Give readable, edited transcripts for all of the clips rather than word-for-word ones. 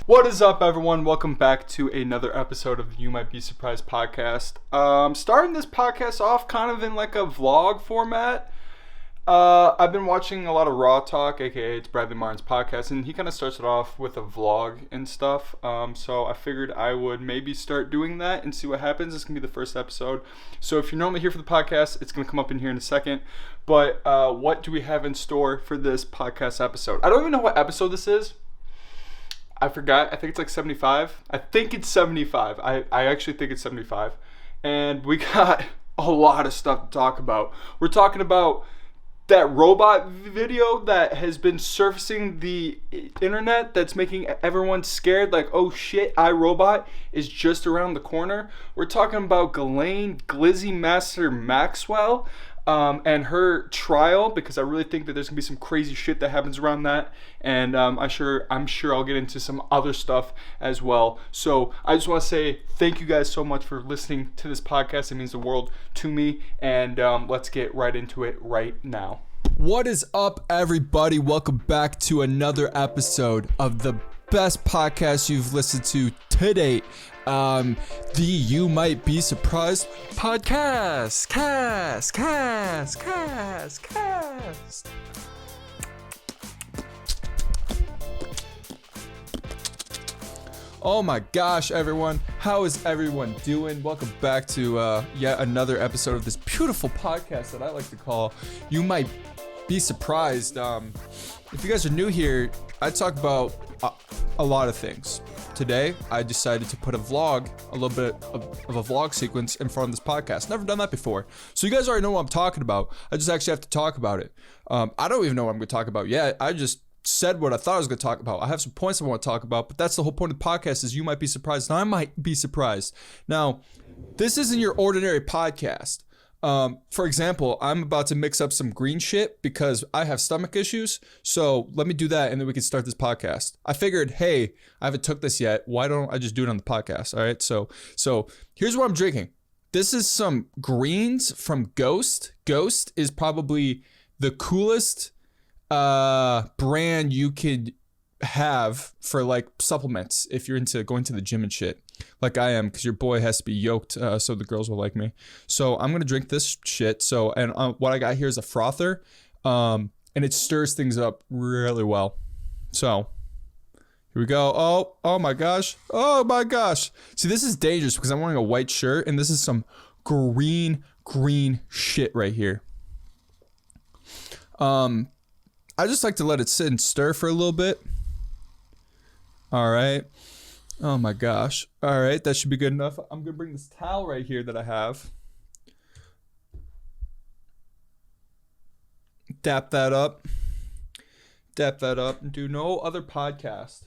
What is up, everyone? Welcome back to another episode of the You Might Be Surprised podcast. Starting this podcast off kind of in like a vlog format. I've been watching a lot of Raw Talk, aka it's Bradley Martin's podcast, and he kind of starts it off with a vlog and stuff. So I figured I would maybe start doing that and see what happens. This is going to be the first episode. So if you're normally here for the podcast, it's going to come up in here in a second. But what do we have in store for this podcast episode? I don't even know what episode this is. I forgot. I think it's like 75. I think it's 75. I actually think it's 75. And we got a lot of stuff to talk about. We're talking about that robot video that has been surfacing the internet that's making everyone scared, like, oh shit, iRobot is just around the corner. We're talking about Ghislaine Maxwell and her trial, because I really think that there's gonna be some crazy shit that happens around that, and I'm sure I'll get into some other stuff as well. So I just want to say thank you guys so much for listening to this podcast. It means the world to me, and let's get right into it right now. What is up, everybody? Welcome back to another episode of the best podcast you've listened to date. The You Might Be Surprised podcast. Cast. Oh my gosh, everyone. How is everyone doing? Welcome back to yet another episode of this beautiful podcast that I like to call You Might Be Surprised. If you guys are new here, I talk about a lot of things. Today, I decided to put a little bit of a vlog sequence in front of this podcast. Never done that before. So you guys already know what I'm talking about. I just actually have to talk about it. I don't even know what I'm going to talk about yet. I just said what I thought I was going to talk about. I have some points I want to talk about, but that's the whole point of the podcast is you might be surprised, and I might be surprised. Now, this isn't your ordinary podcast. For example, I'm about to mix up some green shit because I have stomach issues. So let me do that and then we can start this podcast. I figured, hey, I haven't took this yet. Why don't I just do it on the podcast? All right. So here's what I'm drinking. This is some greens from Ghost. Ghost is probably the coolest brand you could have for like supplements if you're into going to the gym and shit, like I am, because your boy has to be yoked so the girls will like me. So I'm gonna drink this shit. So and what I got here is a frother, and it stirs things up really well. So here we go. Oh my gosh. See, this is dangerous because I'm wearing a white shirt and this is some green shit right here. I just like to let it sit and stir for a little bit. All right. Oh my gosh. All right, that should be good enough. I'm gonna bring this towel right here that I have. Dap that up and do no other podcast.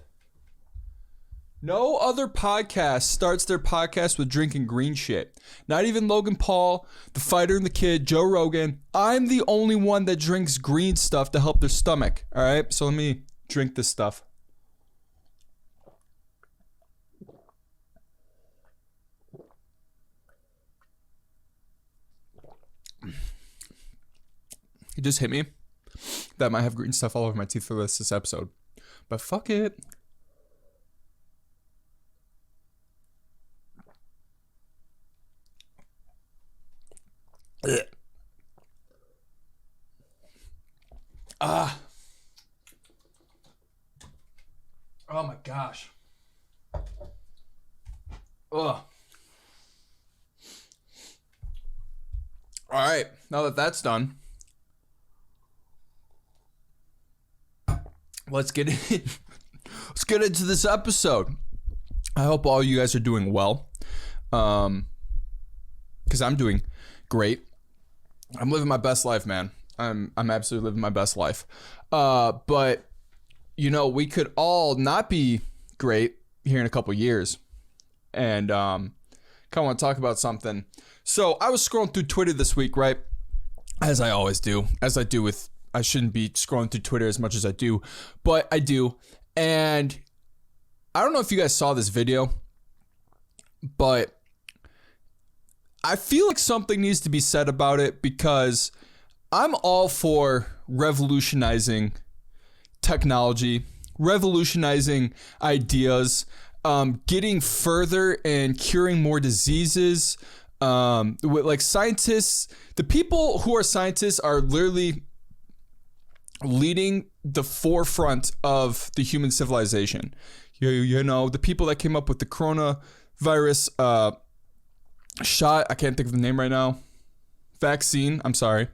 No other podcast starts their podcast with drinking green shit. Not even Logan Paul, the fighter and the kid, Joe Rogan. I'm the only one that drinks green stuff to help their stomach. All right, so let me drink this stuff. It just hit me that I might have green stuff all over my teeth for this episode. But fuck it. Oh my gosh. Ugh. All right, now that that's done, let's get into this episode. I hope all you guys are doing well, because I'm doing great. I'm living my best life, man. I'm absolutely living my best life. But you know, we could all not be great here in a couple years, and kind of want to talk about something. So I was scrolling through Twitter this week, right? As I always do, I shouldn't be scrolling through Twitter as much as I do, but I do. And I don't know if you guys saw this video, but I feel like something needs to be said about it because I'm all for revolutionizing technology, revolutionizing ideas, getting further and curing more diseases. With like scientists, the people who are scientists are literally leading the forefront of the human civilization. You know, the people that came up with the coronavirus shot, I can't think of the name right now, vaccine, I'm sorry,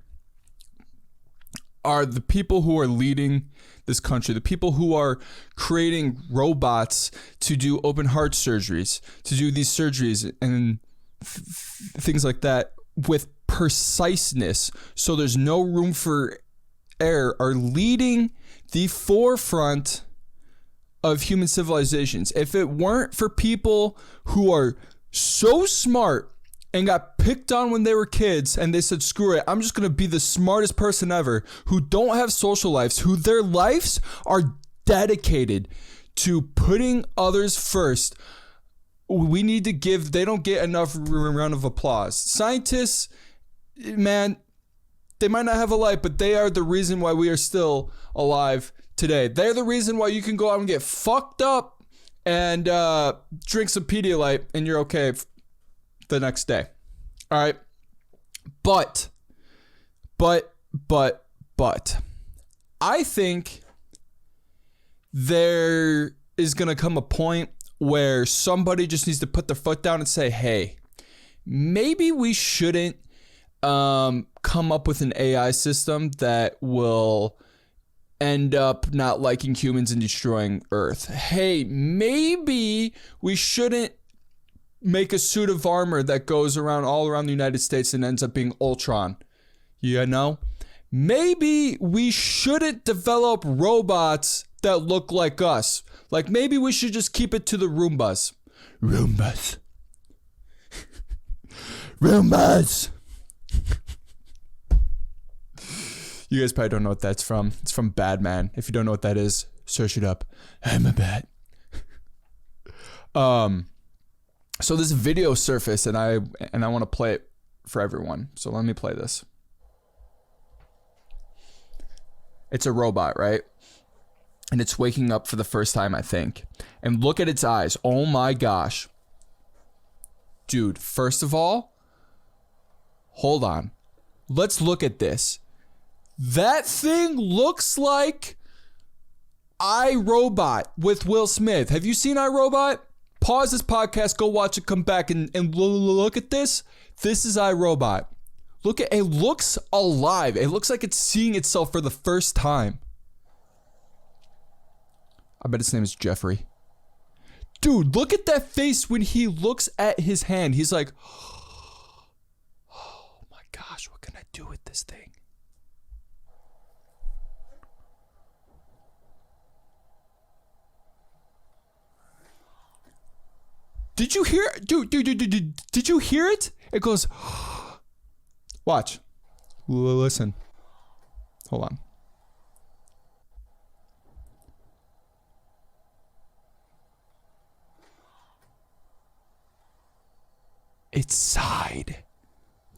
are the people who are leading this country, the people who are creating robots to do open heart surgeries, to do these surgeries and things like that with preciseness, so there's no room for error, are leading the forefront of human civilizations. If it weren't for people who are so smart and got picked on when they were kids and they said, screw it, I'm just going to be the smartest person ever, who don't have social lives, who their lives are dedicated to putting others first, we need to give, they don't get enough round of applause. Scientists, man, they might not have a life, but they are the reason why we are still alive today. They're the reason why you can go out and get fucked up and drink some Pedialyte and you're okay the next day. All right. But I think there is going to come a point where somebody just needs to put their foot down and say, hey, maybe we shouldn't come up with an AI system that will end up not liking humans and destroying Earth. Hey, maybe we shouldn't make a suit of armor that goes around all around the United States and ends up being Ultron. You know? Maybe we shouldn't develop robots that look like us. Like, maybe we should just keep it to the Roombas. Roombas. Roombas. You guys probably don't know what that's from. It's from Batman. If you don't know what that is, search it up. I'm a bat. So this video surfaced and I want to play it for everyone. So let me play this. It's a robot, right? And it's waking up for the first time, I think. And look at its eyes. Oh my gosh. Dude, first of all, hold on. Let's look at this. That thing looks like iRobot with Will Smith. Have you seen iRobot? Pause this podcast, go watch it, come back and look at this. This is iRobot. Look at it, looks alive. It looks like it's seeing itself for the first time. I bet his name is Jeffrey. Dude, look at that face when he looks at his hand. He's like, oh my gosh, what can I do with this thing? Did you hear? Dude, did you hear it? It goes, watch. Listen. Hold on. It sighed.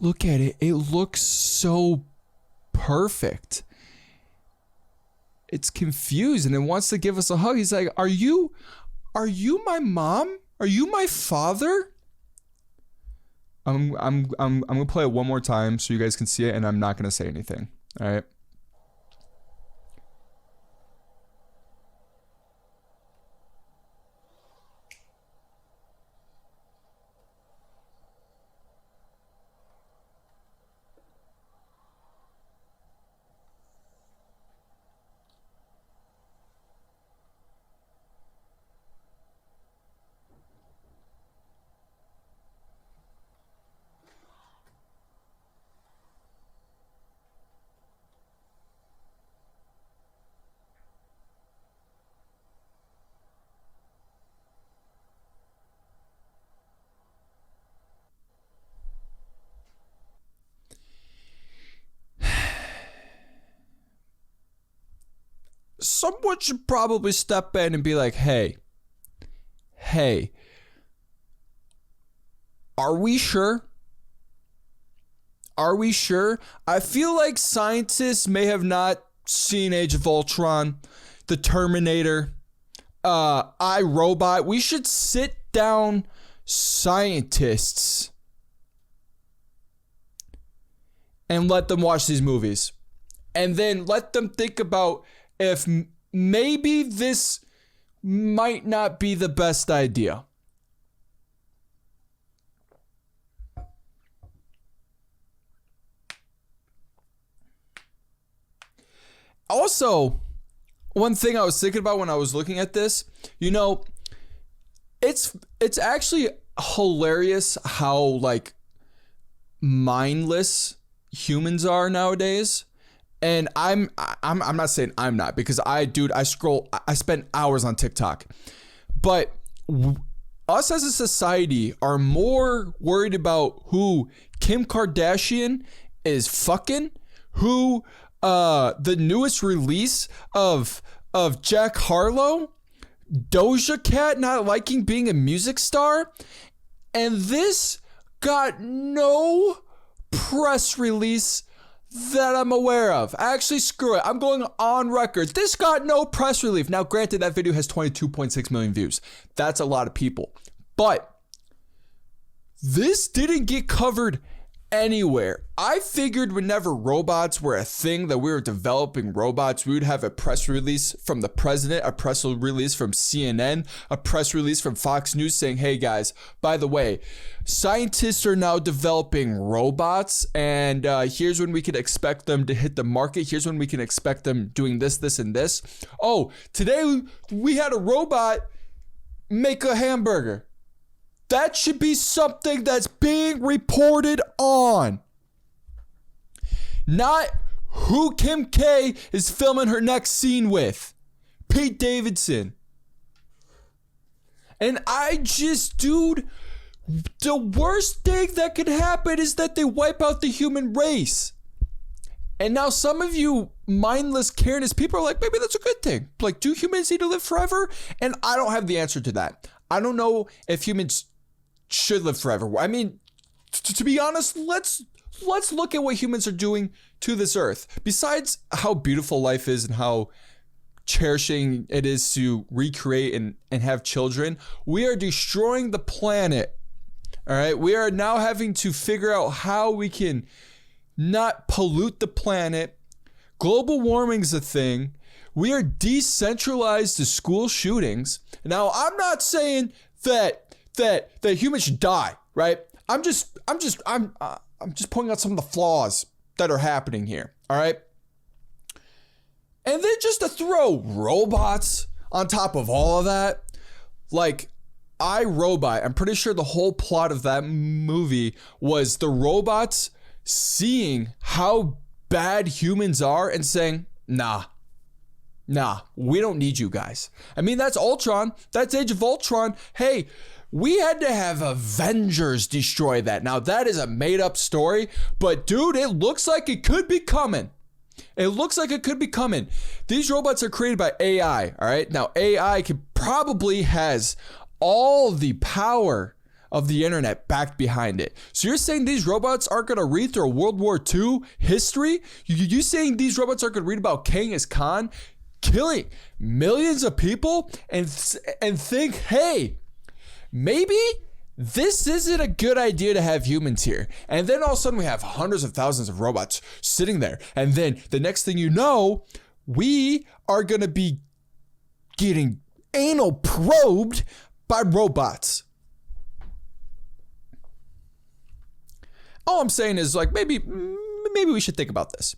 Look at it. It looks so perfect. It's confused and it wants to give us a hug. He's like, are you my mom? Are you my father? I'm gonna play it one more time so you guys can see it, and I'm not gonna say anything. All right. Someone should probably step in and be like, hey, are we sure? Are we sure? I feel like scientists may have not seen Age of Ultron, The Terminator, iRobot. We should sit down scientists and let them watch these movies. And then let them think about if maybe this might not be the best idea. Also, one thing I was thinking about when I was looking at this, it's actually hilarious how like mindless humans are nowadays. And I'm not saying I'm not, because I spend hours on TikTok. But us as a society are more worried about who Kim Kardashian is fucking, who the newest release of Jack Harlow, Doja Cat not liking being a music star, and this got no press release that I'm aware of. Actually, screw it. I'm going on record. This got no press relief. Now, granted, that video has 22.6 million views. That's a lot of people. But this didn't get covered anywhere. I figured whenever robots were a thing, that we were developing robots, we would have a press release from the president, a press release from CNN, a press release from Fox News saying, hey guys, by the way, scientists are now developing robots, and here's when we can expect them to hit the market. Here's when we can expect them doing this, this, and this. Oh, today we had a robot make a hamburger. That should be something that's being reported on. Not who Kim K is filming her next scene with. Pete Davidson. And dude, the worst thing that could happen is that they wipe out the human race. And now some of you mindless, careless people are like, maybe that's a good thing. Like, do humans need to live forever? And I don't have the answer to that. I don't know if humans should live forever. I mean, to be honest, let's look at what humans are doing to this earth. Besides how beautiful life is and how cherishing it is to recreate and have children, we are destroying the planet. All right, we are now having to figure out how we can not pollute the planet. Global warming is a thing. We are decentralized to school shootings. Now, I'm not saying that humans should die, right? I'm just pointing out some of the flaws that are happening here, all right? And then just to throw robots on top of all of that, like iRobot, I'm pretty sure the whole plot of that movie was the robots seeing how bad humans are and saying, nah, we don't need you guys. I mean, that's Ultron. That's Age of Ultron. Hey, we had to have Avengers destroy that. Now, that is a made-up story, but dude, it looks like it could be coming. These robots are created by AI, all right? Now, AI probably has all the power of the internet backed behind it. So you're saying these robots aren't going to read through a World War II history? You saying these robots aren't going to read about Genghis Khan killing millions of people and think, hey, maybe this isn't a good idea to have humans here. And then all of a sudden we have hundreds of thousands of robots sitting there. And then the next thing you know, we are going to be getting anal probed by robots. All I'm saying is, like, maybe we should think about this.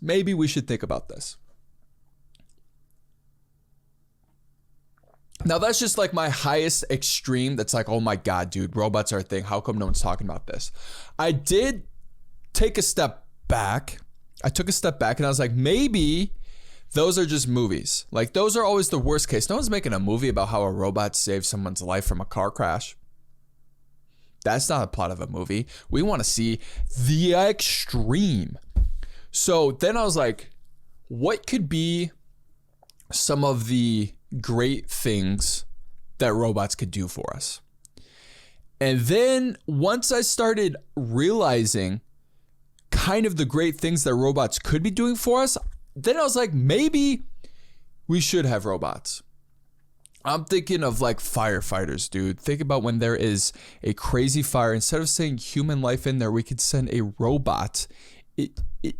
Now, that's just like my highest extreme. That's like, oh my God, dude, robots are a thing. How come no one's talking about this? I did take a step back. And I was like, maybe those are just movies. Like, those are always the worst case. No one's making a movie about how a robot saved someone's life from a car crash. That's not a plot of a movie. We want to see the extreme. So then I was like, what could be some of the great things that robots could do for us? And then once I started realizing kind of the great things that robots could be doing for us, then I was like, maybe we should have robots. I'm thinking of like firefighters, dude. Think about when there is a crazy fire. Instead of saying human life in there, we could send a robot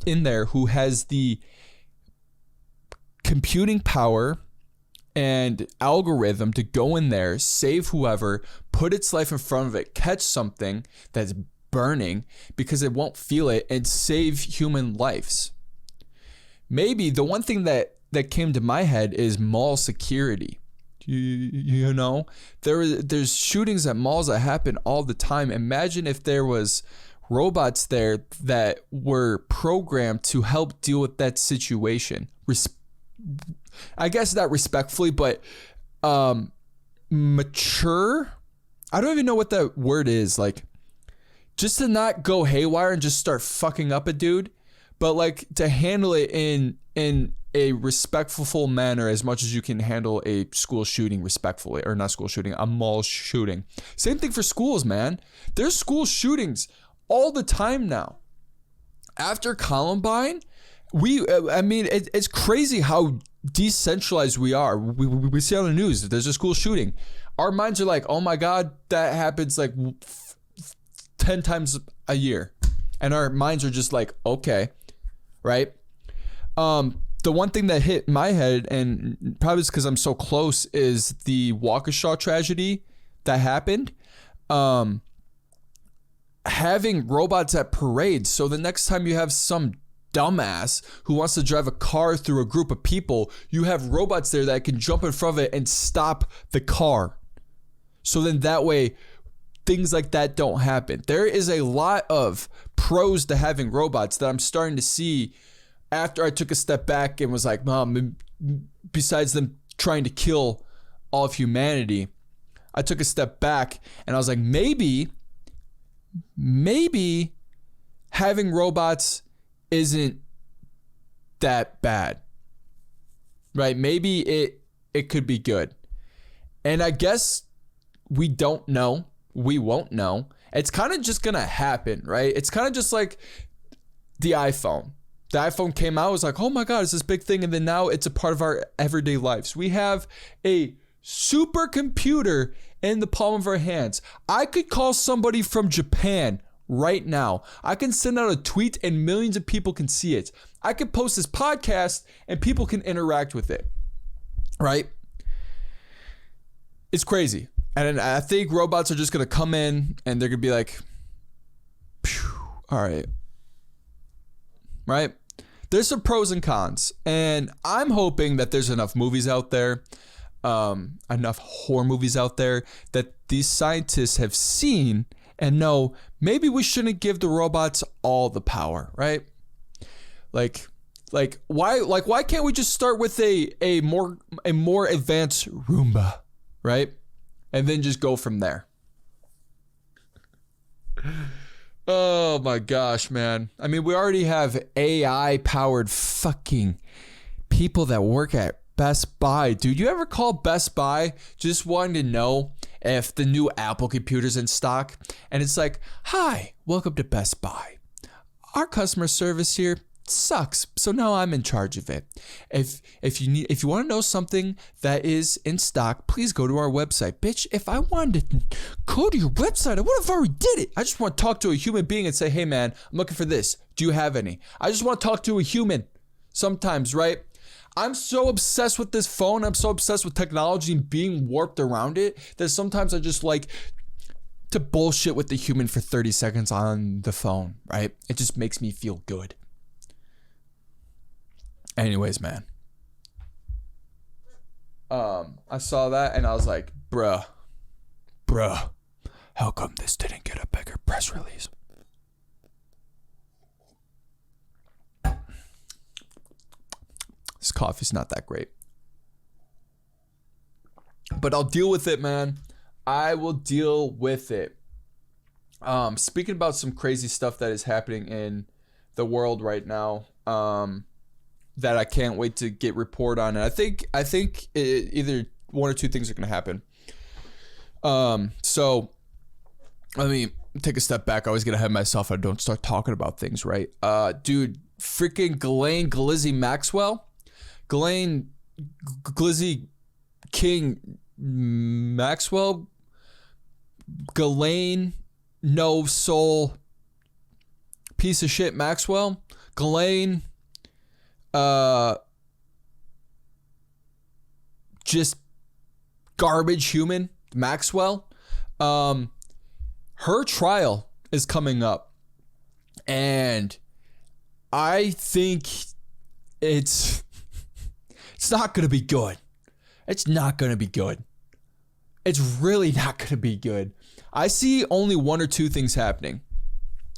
in there who has the computing power and algorithm to go in there, save whoever, put its life in front of it, catch something that's burning because it won't feel it, and save human lives. Maybe the one thing that came to my head is mall security. You know, there's shootings at malls that happen all the time. Imagine if there was robots there that were programmed to help deal with that situation. I guess not respectfully, but mature. I don't even know what that word is. Like, just to not go haywire and just start fucking up a dude, but like to handle it in a respectful manner as much as you can handle a school shooting respectfully, or not school shooting, a mall shooting. Same thing for schools, man. There's school shootings all the time now. After Columbine, it's crazy how decentralized we are. We see on the news that there's a school shooting. Our minds are like, oh my God, that happens like 10 times a year. And our minds are just like, okay, right? The one thing that hit my head, and probably because I'm so close, is the Waukesha tragedy that happened. Having robots at parades, so the next time you have some dumbass who wants to drive a car through a group of people, you have robots there that can jump in front of it and stop the car. So then that way, things like that don't happen. There is a lot of pros to having robots that I'm starting to see after I took a step back and was like, Mom, besides them trying to kill all of humanity, I took a step back and I was like, maybe having robots isn't that bad, right? Maybe it could be good. And I guess we don't know. We won't know. It's kind of just gonna happen, right? It's kind of just like the iPhone. The iPhone came out, it was like, oh my God, it's this big thing. And then now it's a part of our everyday lives. We have a supercomputer in the palm of our hands. I could call somebody from Japan right now. I can send out a tweet and millions of people can see it. I could post this podcast and people can interact with it, right? It's crazy. And I think robots are just going to come in and they're going to be like, all right. Right? There's some pros and cons. And I'm hoping that there's enough movies out there, enough horror movies out there that these scientists have seen and know maybe we shouldn't give the robots all the power, right? Like why can't we just start with a more advanced Roomba, right? And then just go from there. Oh my gosh, man. I mean, we already have AI powered fucking people that work at Best Buy. Dude, you ever call Best Buy just wanting to know if the new Apple computer's in stock? And it's like, hi, welcome to Best Buy. Our customer service here sucks, so now I'm in charge of it. If you want to know something that is in stock, please go to our website. Bitch, if I wanted to go to your website, I would have already did it. I just want to talk to a human being and say, hey man, I'm looking for this. Do you have any? I just want to talk to a human sometimes, right? I'm so obsessed with this phone. I'm so obsessed with technology and being warped around it that sometimes I just like to bullshit with the human for 30 seconds on the phone, right? It just makes me feel good. Anyways, man. I saw that and I was like, bruh, how come this didn't get a bigger press release? This coffee's not that great. But I'll deal with it, man. I will deal with it. Speaking about some crazy stuff that is happening in the world right now, that I can't wait to get report on. And I think either one or two things are going to happen. So let me take a step back. I always get ahead of myself. I don't start talking about things, right? Dude, freaking Ghislaine Maxwell. Ghislaine Glizzy King Maxwell, Ghislaine, no soul, piece of shit Maxwell, Ghislaine, just garbage human Maxwell. Her trial is coming up, and I think it's not going to be good. It's not going to be good. It's really not going to be good. I see only one or two things happening.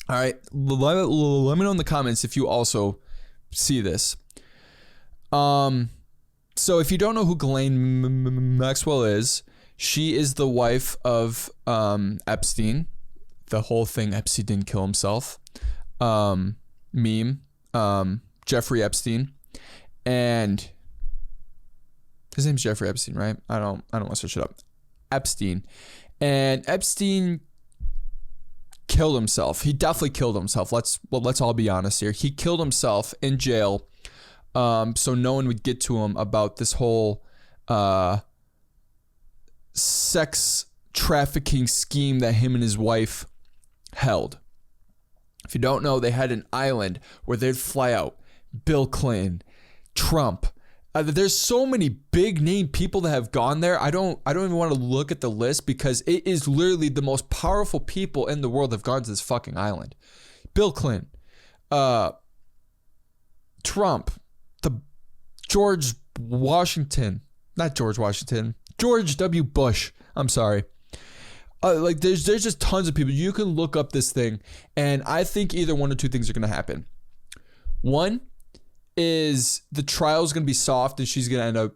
All right, let me know in the comments if you also see this. So if you don't know who Ghislaine Maxwell is, she is the wife of Epstein. The whole thing, Epstein didn't kill himself. Meme. Jeffrey Epstein. And his name's Jeffrey Epstein, right? I don't want to search it up. Epstein. And Epstein killed himself. He definitely killed himself. Let's all be honest here. He killed himself in jail. So no one would get to him about this whole sex trafficking scheme that him and his wife held. If you don't know, they had an island where they'd fly out Bill Clinton, Trump. There's so many big name people that have gone there. I don't even want to look at the list because it is literally the most powerful people in the world that have gone to this fucking island. Bill Clinton, Trump, George W. Bush. I'm sorry. There's just tons of people. You can look up this thing, and I think either one or two things are going to happen. One is the trial is going to be soft, and she's going to end up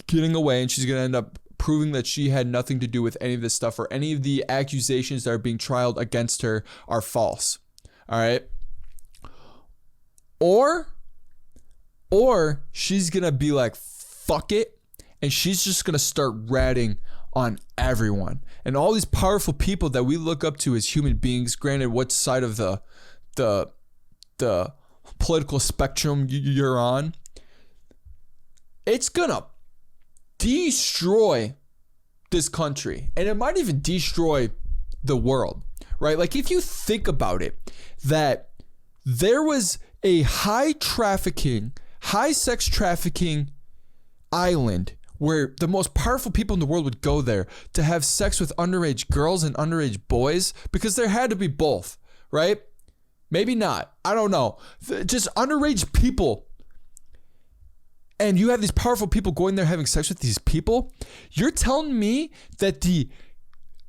getting away, and she's going to end up proving that she had nothing to do with any of this stuff, or any of the accusations that are being trialed against her are false. All right? Or she's going to be like, fuck it, and she's just going to start ratting on everyone. And all these powerful people that we look up to as human beings, granted what side of the political spectrum you're on, it's gonna destroy this country, and it might even destroy the world, right? Like, if you think about it, that there was a high sex trafficking island where the most powerful people in the world would go there to have sex with underage girls and underage boys, because there had to be both, right? Maybe not. I don't know. Just underage people. And you have these powerful people going there having sex with these people. You're telling me that the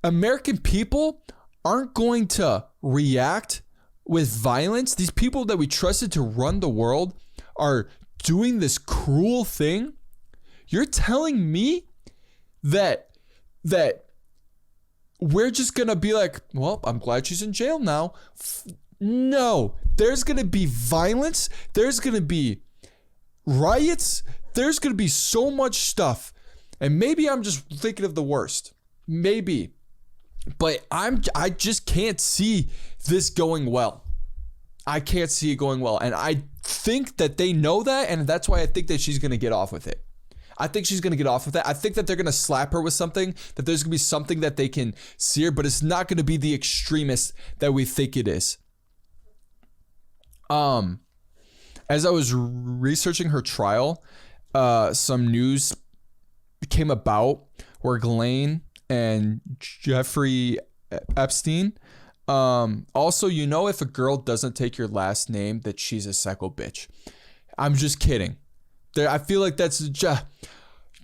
American people aren't going to react with violence? These people that we trusted to run the world are doing this cruel thing? You're telling me that we're just going to be like, well, I'm glad she's in jail now. No, there's going to be violence. There's going to be riots. There's going to be so much stuff. And maybe I'm just thinking of the worst. Maybe. But I just can't see this going well. I can't see it going well. And I think that they know that. And that's why I think that she's going to get off with it. I think she's going to get off with that. I think that they're going to slap her with something, that there's going to be something that they can sear, but it's not going to be the extremist that we think it is. As I was researching her trial, some news came about where Ghislaine and Jeffrey Epstein, also, you know, if a girl doesn't take your last name, that she's a psycho bitch. I'm just kidding. I feel like that's just,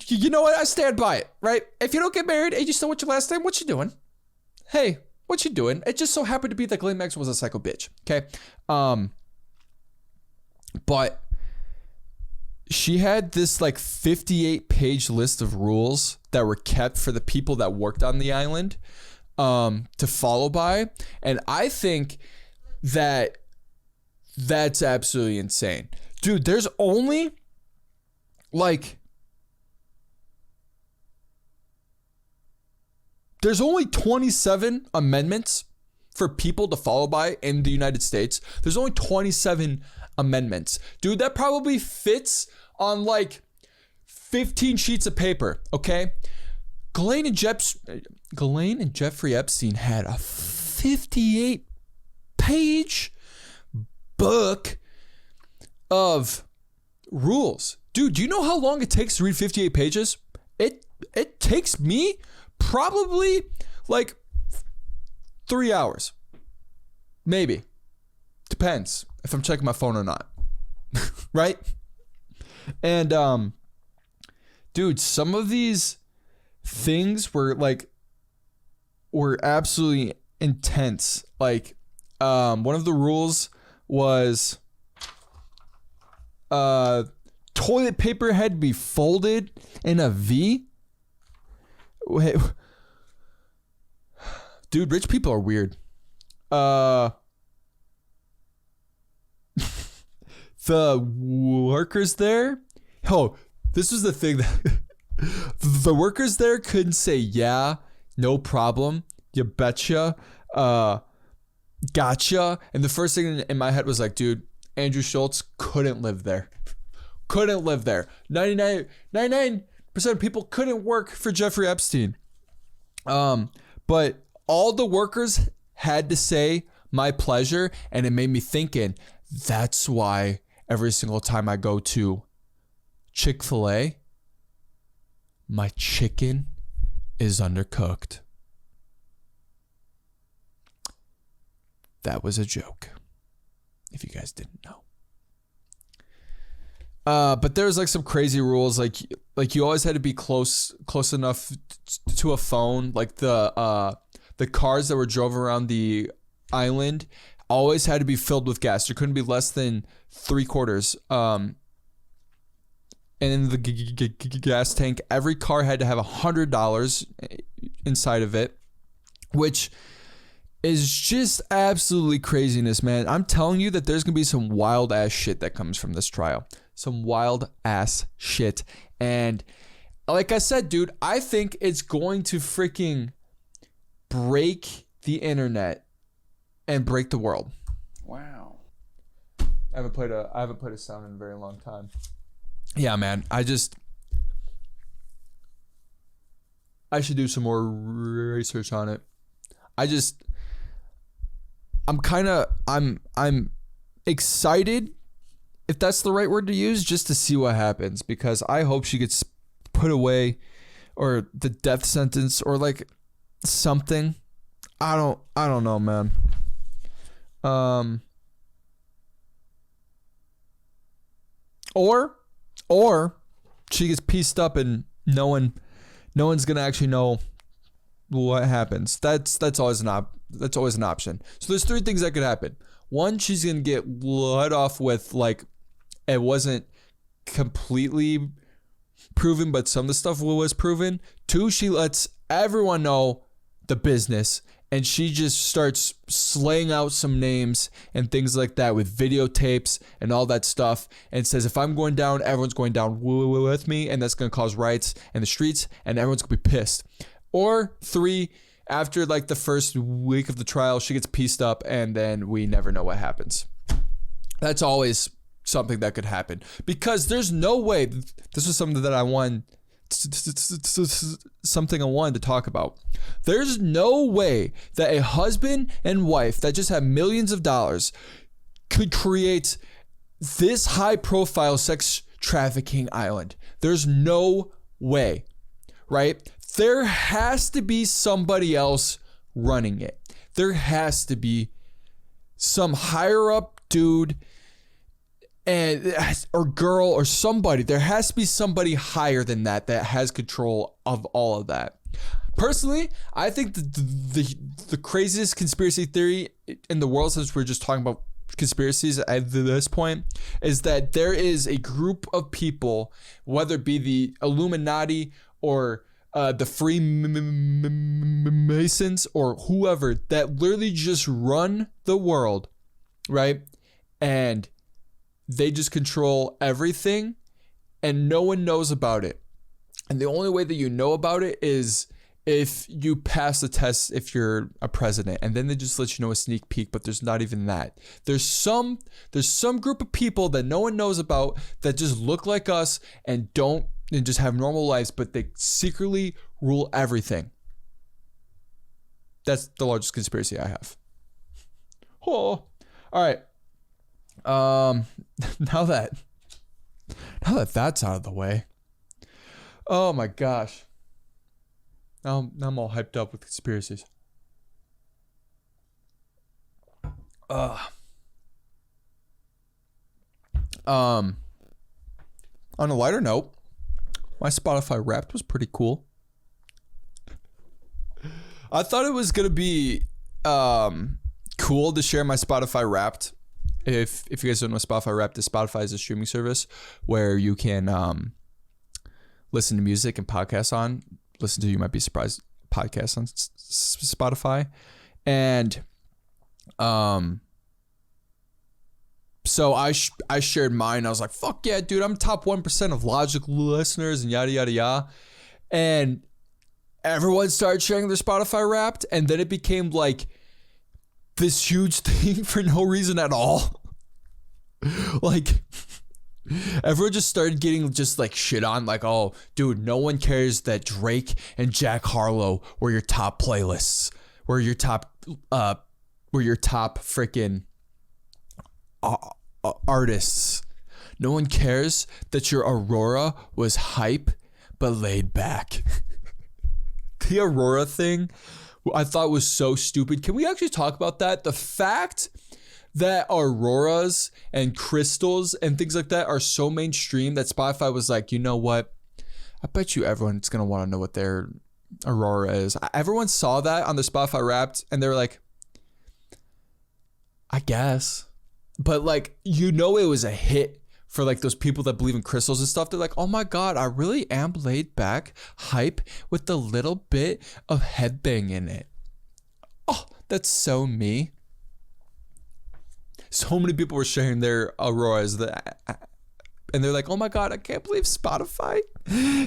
you know what? I stand by it, right? If you don't get married and you still want your last name, what you doing? Hey, what you doing? It just so happened to be that Ghislaine Maxwell was a psycho bitch. Okay. But she had this like 58-page list of rules that were kept for the people that worked on the island to follow by. And I think that that's absolutely insane. Dude, there's only 27 amendments for people to follow by in the United States. There's only 27 amendments. Dude, that probably fits on like 15 sheets of paper, okay? Ghislaine and Jeffrey Epstein had a 58-page book of rules. Dude, do you know how long it takes to read 58 pages? It takes me probably like 3 hours. Maybe. Depends if I'm checking my phone or not. Right? And dude, some of these things were absolutely intense. Like one of the rules was toilet paper had to be folded in a V. Wait. Dude, rich people are weird. The workers there, this was the thing that the workers there couldn't say yeah, no problem, you betcha, gotcha. And the first thing in my head was like, dude, Andrew Schultz couldn't live there. 99% of people couldn't work for Jeffrey Epstein. But all the workers had to say my pleasure, and it made me thinking, that's why every single time I go to Chick-fil-A, my chicken is undercooked. That was a joke, if you guys didn't know. But there's like some crazy rules, like you always had to be close enough to a phone. Like the cars that were drove around the island always had to be filled with gas. There couldn't be less than 3/4. And in the gas tank, every car had to have $100 inside of it, which is just absolutely craziness, man. I'm telling you that there's gonna be some wild ass shit that comes from this trial. Some wild ass shit. And like I said, dude, I think it's going to freaking break the internet and break the world. Wow. I haven't played a sound in a very long time. Yeah, man. I should do some more research on it. I'm excited, if that's the right word to use, just to see what happens, because I hope she gets put away, or the death sentence, or like something. I don't know, man. Or she gets pieced up and no one's gonna actually know what happens. That's always an option. So there's 3 things that could happen. 1, she's gonna get let off with, like, it wasn't completely proven, but some of the stuff was proven. 2, she lets everyone know the business, and she just starts slaying out some names and things like that with videotapes and all that stuff, and says, if I'm going down, everyone's going down with me, and that's going to cause riots in the streets, and everyone's going to be pissed. Or 3, after like the first week of the trial, she gets pieced up, and then we never know what happens. That's always something that could happen, because there's no way, this was something that I wanted to talk about. There's no way that a husband and wife that just have millions of dollars could create this high profile sex trafficking island. There's no way, right? There has to be somebody else running it. There has to be some higher up dude or girl or somebody. There has to be somebody higher than that has control of all of that. Personally, I think the craziest conspiracy theory in the world, since we're just talking about conspiracies at this point, is that there is a group of people, whether it be the Illuminati or the Freemasons or whoever, that literally just run the world, right? And they just control everything, and no one knows about it. And the only way that you know about it is if you pass the test, if you're a president, and then they just let you know a sneak peek, but there's not even that. There's some group of people that no one knows about that just look like us and don't and just have normal lives, but they secretly rule everything. That's the largest conspiracy I have. Oh, all right. Now that that's out of the way. Oh my gosh. Now I'm all hyped up with conspiracies. On a lighter note, my Spotify Wrapped was pretty cool. I thought it was gonna be cool to share my Spotify Wrapped. If you guys don't know Spotify Wrapped, Spotify is a streaming service where you can listen to music and podcasts on. Listen to You Might Be Surprised podcasts on Spotify, and so I shared mine. I was like, fuck yeah, dude, I'm top 1% of logical listeners and yada yada yada, and everyone started sharing their Spotify Wrapped, and then it became like this huge thing for no reason at all. Like, everyone just started getting just like shit on, like, oh, dude, no one cares that Drake and Jack Harlow were your top playlists, were your top freaking artists. No one cares that your Aurora was hype but laid back. The Aurora thing, I thought was so stupid. Can we actually talk about that? The fact that Auroras and crystals and things like that are so mainstream that Spotify was like, you know what? I bet you everyone's going to want to know what their Aurora is. Everyone saw that on the Spotify Wrapped and they were like, I guess. But like, you know, it was a hit for like those people that believe in crystals and stuff. They're like, oh my God, I really am laid back, hype with a little bit of headbang in it. Oh, that's so me. So many people were sharing their Auroras and they're like, oh my God, I can't believe Spotify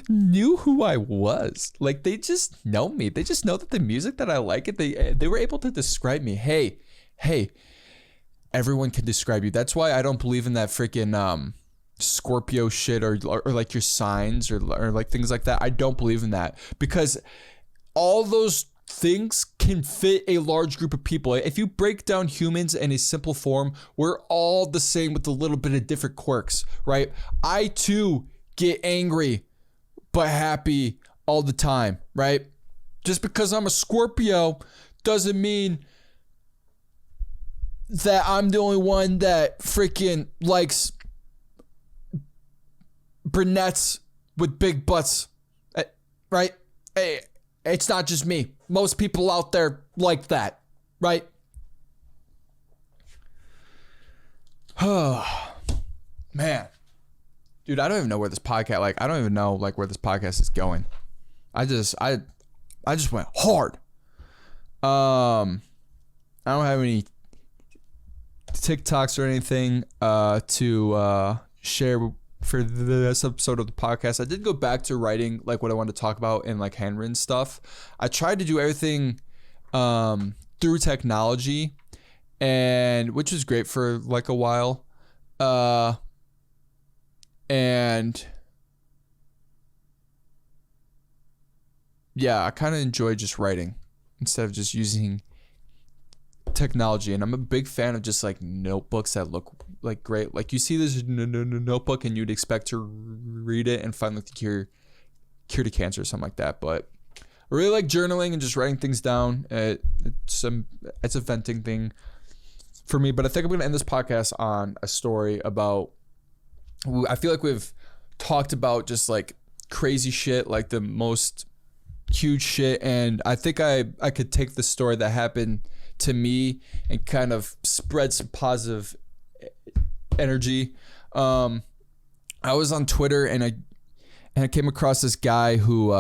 knew who I was. Like, they just know me. They just know that the music that I like it. They were able to describe me. Hey, everyone can describe you. That's why I don't believe in that freaking Scorpio shit or like your signs or like things like that. I don't believe in that because all those things can fit a large group of people. If you break down humans in a simple form, we're all the same with a little bit of different quirks, right? I too get angry but happy all the time, right? Just because I'm a Scorpio doesn't mean that I'm the only one that freaking likes brunettes with big butts, right? Hey, it's not just me. Most people out there like that, right? Oh, man. Dude, I don't even know where this podcast, I don't even know like where this podcast is going. I just went hard. I don't have any TikToks or anything to share for this episode of the podcast. I did go back to writing like what I wanted to talk about and like handwritten stuff. I tried to do everything through technology, and which was great for like a while. And yeah, I kind of enjoy just writing instead of just using technology. And I'm a big fan of just like notebooks that look like great. Like you see this notebook and you'd expect to read it and find like the cure to cancer or something like that. But I really like journaling and just writing things down. It's a venting thing for me. But I think I'm gonna end this podcast on a story about, I feel like we've talked about just like crazy shit, like the most huge shit, and I think I could take the story that happened to me and kind of spread some positive energy. I was on Twitter and I came across this guy who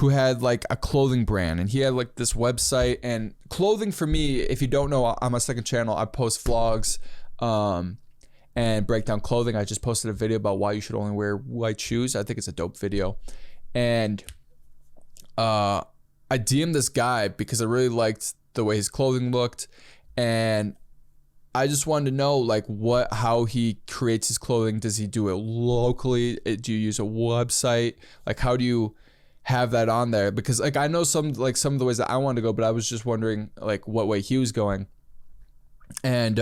had like a clothing brand, and he had like this website. And clothing, for me, if you don't know, on my second channel I post vlogs and break down clothing. I just posted a video about why you should only wear white shoes. I think it's a dope video. And I DM'd this guy because I really liked the way his clothing looked, and I just wanted to know like how he creates his clothing. Does he do it locally? Do you use a website? Like how do you have that on there? Because like I know some of the ways that I wanted to go, but I was just wondering like what way he was going. And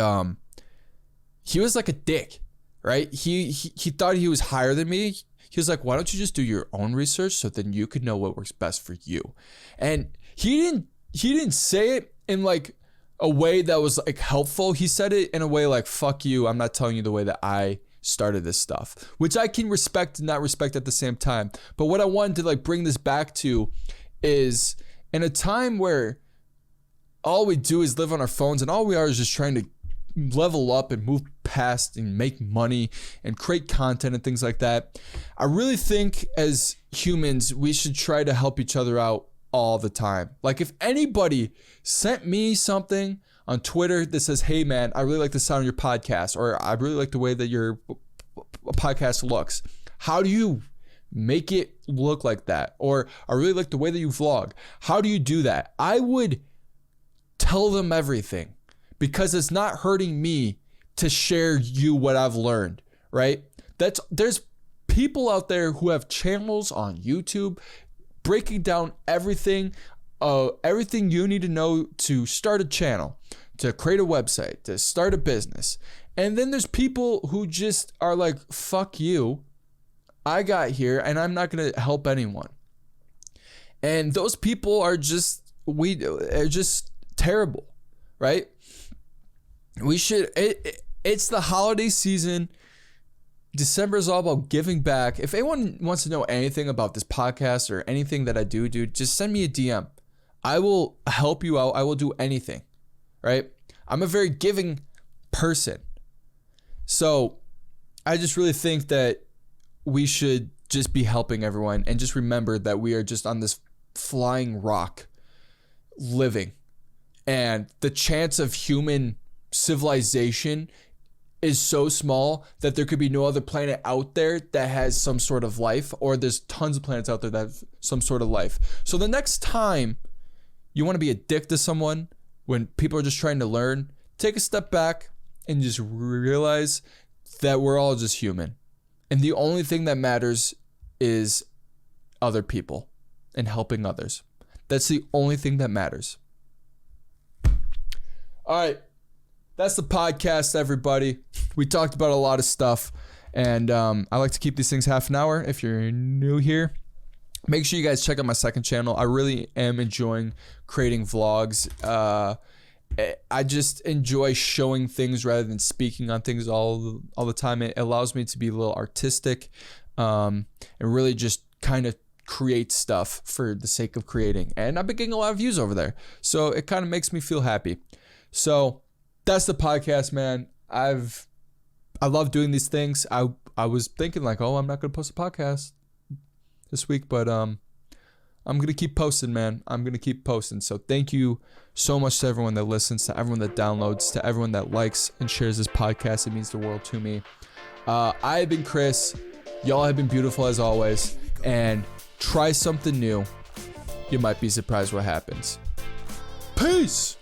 he was like a dick, right? He thought he was higher than me. He was like, why don't you just do your own research so then you could know what works best for you? And he didn't say it in like a way that was like helpful. He said it in a way like, fuck you, I'm not telling you the way that I started this stuff, which I can respect and not respect at the same time. But what I wanted to like bring this back to is in a time where all we do is live on our phones and all we are is just trying to level up and move past and make money and create content and things like that. I really think as humans, we should try to help each other out all the time. Like if anybody sent me something on Twitter that says, hey man, I really like the sound of your podcast, or I really like the way that your podcast looks. How do you make it look like that? Or I really like the way that you vlog. How do you do that? I would tell them everything because it's not hurting me to share you what I've learned, right? There's people out there who have channels on YouTube breaking down everything you need to know to start a channel, to create a website, to start a business. And then there's people who just are like, fuck you, I got here and I'm not going to help anyone. And those people are just terrible, right? It's the holiday season. December is all about giving back. If anyone wants to know anything about this podcast or anything that I do, dude, just send me a DM. I will help you out. I will do anything, right? I'm a very giving person. So I just really think that we should just be helping everyone and just remember that we are just on this flying rock living. And the chance of human civilization is so small that there could be no other planet out there that has some sort of life, or there's tons of planets out there that have some sort of life. So the next time you want to be a dick to someone when people are just trying to learn, take a step back and just realize that we're all just human. And the only thing that matters is other people and helping others. That's the only thing that matters. All right. That's the podcast, everybody. We talked about a lot of stuff, and I like to keep these things half an hour. If you're new here, make sure you guys check out my second channel. I really am enjoying creating vlogs. I just enjoy showing things rather than speaking on things all the time. It allows me to be a little artistic and really just kind of create stuff for the sake of creating. And I've been getting a lot of views over there, so it kind of makes me feel happy. So that's the podcast, man. I love doing these things. I was thinking like, oh, I'm not gonna post a podcast this week, but I'm gonna keep posting, man. I'm gonna keep posting. So thank you so much to everyone that listens, to everyone that downloads, to everyone that likes and shares this podcast. It means the world to me. I have been Chris. Y'all have been beautiful as always. And try something new. You might be surprised what happens. Peace.